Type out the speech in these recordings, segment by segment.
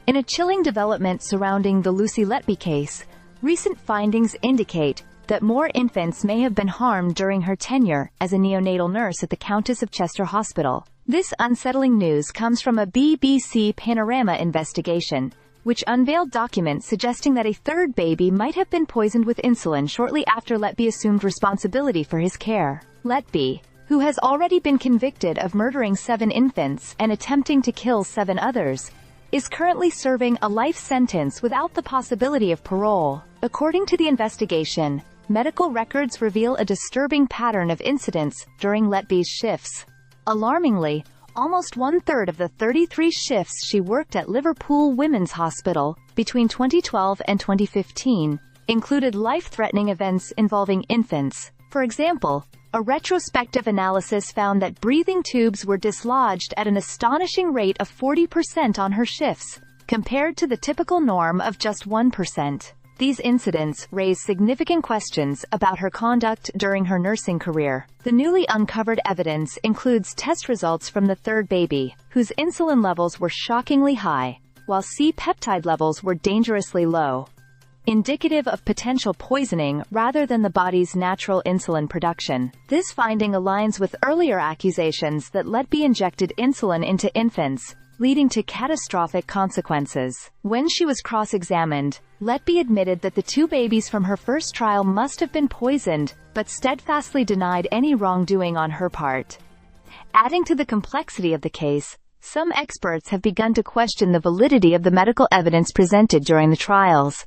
In a chilling development surrounding the Lucy Letby case, recent findings indicate that more infants may have been harmed during her tenure as a neonatal nurse at the Countess of Chester Hospital. This unsettling news comes from a BBC Panorama investigation, which unveiled documents suggesting that a third baby might have been poisoned with insulin shortly after Letby assumed responsibility for his care. Letby, who has already been convicted of murdering 7 infants and attempting to kill 7 others, is currently serving a life sentence without the possibility of parole. According to the investigation, medical records reveal a disturbing pattern of incidents during Letby's shifts. Alarmingly, almost 1/3 of the 33 shifts she worked at Liverpool Women's Hospital between 2012 and 2015 included life-threatening events involving infants. For example, a retrospective analysis found that breathing tubes were dislodged at an astonishing rate of 40% on her shifts, compared to the typical norm of just 1%. These incidents raise significant questions about her conduct during her nursing career. The newly uncovered evidence includes test results from the third baby, whose insulin levels were shockingly high, while C-peptide levels were dangerously low, indicative of potential poisoning rather than the body's natural insulin production. This finding aligns with earlier accusations that Letby injected insulin into infants, leading to catastrophic consequences. When she was cross-examined, Letby admitted that the 2 babies from her first trial must have been poisoned, but steadfastly denied any wrongdoing on her part. Adding to the complexity of the case, some experts have begun to question the validity of the medical evidence presented during the trials.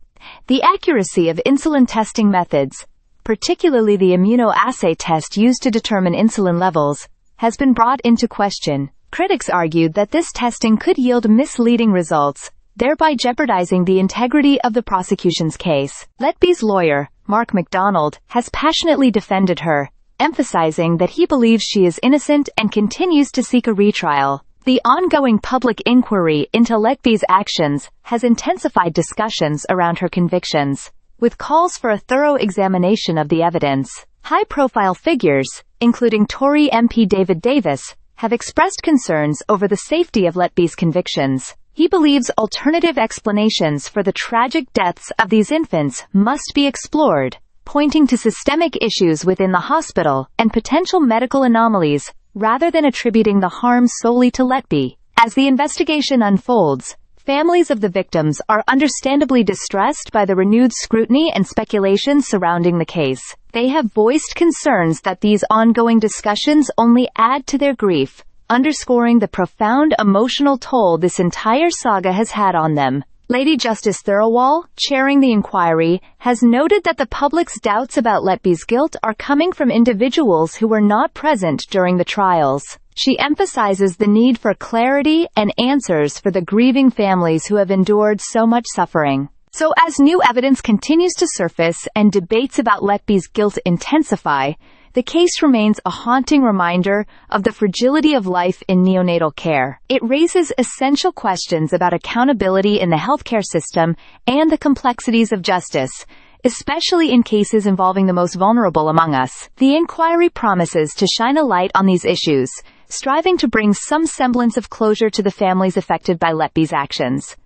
The accuracy of insulin testing methods, particularly the immunoassay test used to determine insulin levels, has been brought into question. Critics argued that this testing could yield misleading results, thereby jeopardizing the integrity of the prosecution's case. Letby's lawyer, Mark MacDonald, has passionately defended her, emphasizing that he believes she is innocent and continues to seek a retrial. The ongoing public inquiry into Letby's actions has intensified discussions around her convictions, with calls for a thorough examination of the evidence. High-profile figures, including Tory MP David Davis, have expressed concerns over the safety of Letby's convictions. He believes alternative explanations for the tragic deaths of these infants must be explored, pointing to systemic issues within the hospital and potential medical anomalies, rather than attributing the harm solely to Letby. As the investigation unfolds, families of the victims are understandably distressed by the renewed scrutiny and speculation surrounding the case. They have voiced concerns that these ongoing discussions only add to their grief, underscoring the profound emotional toll this entire saga has had on them. Lady Justice Thirlwall, chairing the inquiry, has noted that the public's doubts about Letby's guilt are coming from individuals who were not present during the trials. She emphasizes the need for clarity and answers for the grieving families who have endured so much suffering. So as new evidence continues to surface and debates about Letby's guilt intensify, the case remains a haunting reminder of the fragility of life in neonatal care. It raises essential questions about accountability in the healthcare system and the complexities of justice, especially in cases involving the most vulnerable among us. The inquiry promises to shine a light on these issues, striving to bring some semblance of closure to the families affected by Letby's actions.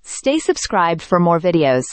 Stay subscribed for more videos.